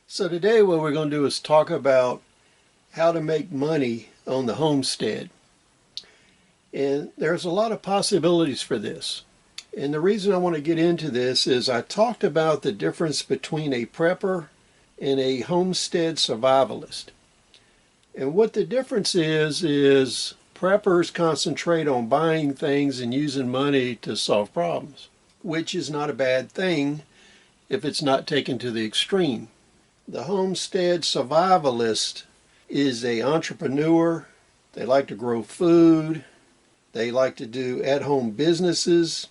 So today what we're going to do is talk about how to make money on the homestead. And there's a lot of possibilities for this. And the reason I want to get into this is I talked about the difference between a prepper and a homestead survivalist. And what the difference is preppers concentrate on buying things and using money to solve problems, which is not a bad thing if it's not taken to the extreme. The homestead survivalist is an entrepreneur. They like to grow food. They like to do at-home businesses.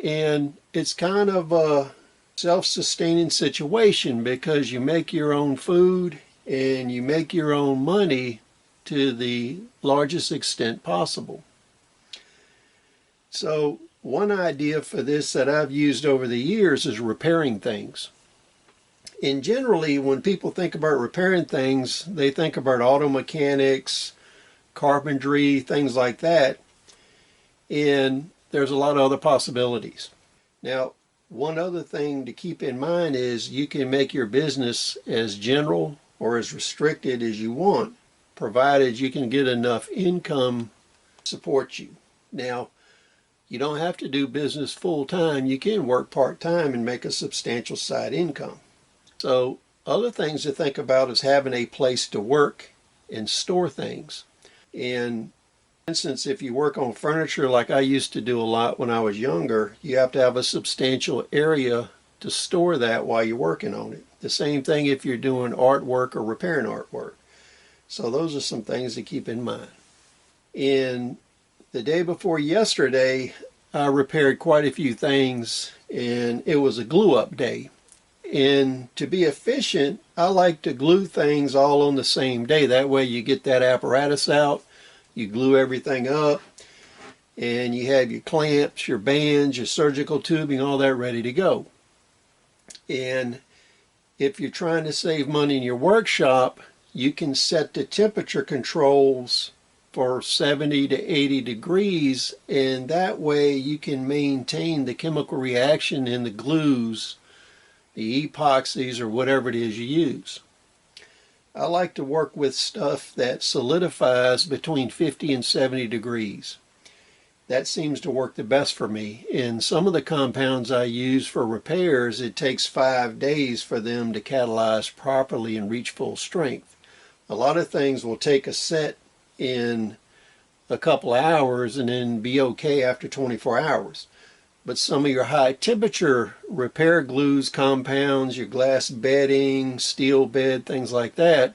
And it's kind of a self-sustaining situation because you make your own food and you make your own money to the largest extent possible. So one idea for this that I've used over the years is repairing things. And generally, when people think about repairing things, they think about auto mechanics, carpentry, things like that. And there's a lot of other possibilities. Now, one other thing to keep in mind is you can make your business as general or as restricted as you want, provided you can get enough income to support you. Now, you don't have to do business full-time. You can work part-time and make a substantial side income. So other things to think about is having a place to work and store things. And for instance, if you work on furniture like I used to do a lot when I was younger, you have to have a substantial area to store that while you're working on it. The same thing if you're doing artwork or repairing artwork. So those are some things to keep in mind. And the day before yesterday, I repaired quite a few things, and it was a glue-up day. And to be efficient, I like to glue things all on the same day. That way you get that apparatus out, you glue everything up, and you have your clamps, your bands, your surgical tubing, all that ready to go. And if you're trying to save money in your workshop, you can set the temperature controls for 70 to 80 degrees, and that way you can maintain the chemical reaction in the glues, the epoxies, or whatever it is you use. I like to work with stuff that solidifies between 50 and 70 degrees. That seems to work the best for me. In some of the compounds I use for repairs, it takes 5 days for them to catalyze properly and reach full strength. A lot of things will take a set in a couple hours and then be okay after 24 hours. But some of your high temperature repair glues, compounds, your glass bedding, steel bed, things like that,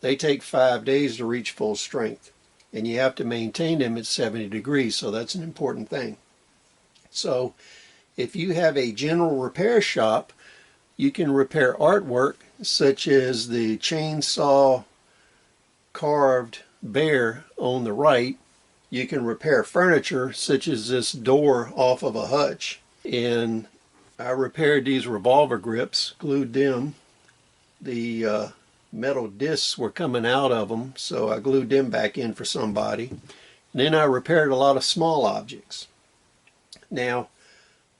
they take 5 days to reach full strength. And you have to maintain them at 70 degrees, so that's an important thing. So if you have a general repair shop, you can repair artwork such as the chainsaw carved bear on the right. You can repair furniture such as this door off of a hutch. And I repaired these revolver grips, glued them. The metal discs were coming out of them, so I glued them back in for somebody. And then I repaired a lot of small objects. Now,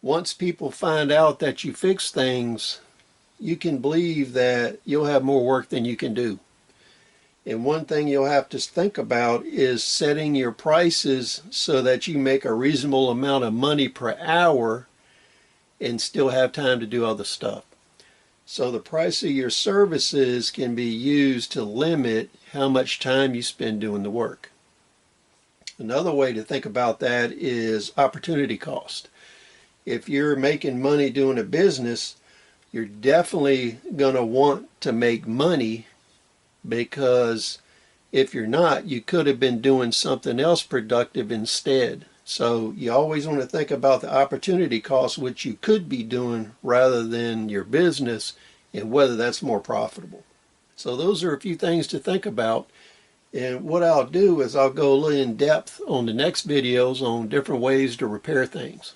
once people find out that you fix things, you can believe that you'll have more work than you can do. And one thing you'll have to think about is setting your prices so that you make a reasonable amount of money per hour and still have time to do other stuff. So the price of your services can be used to limit how much time you spend doing the work. Another way to think about that is opportunity cost. If you're making money doing a business, you're definitely going to want to make money, because if you're not, you could have been doing something else productive instead. So you always want to think about the opportunity cost, which you could be doing rather than your business, and whether that's more profitable. So those are a few things to think about. And what I'll do is I'll go a little in depth on the next videos on different ways to repair things.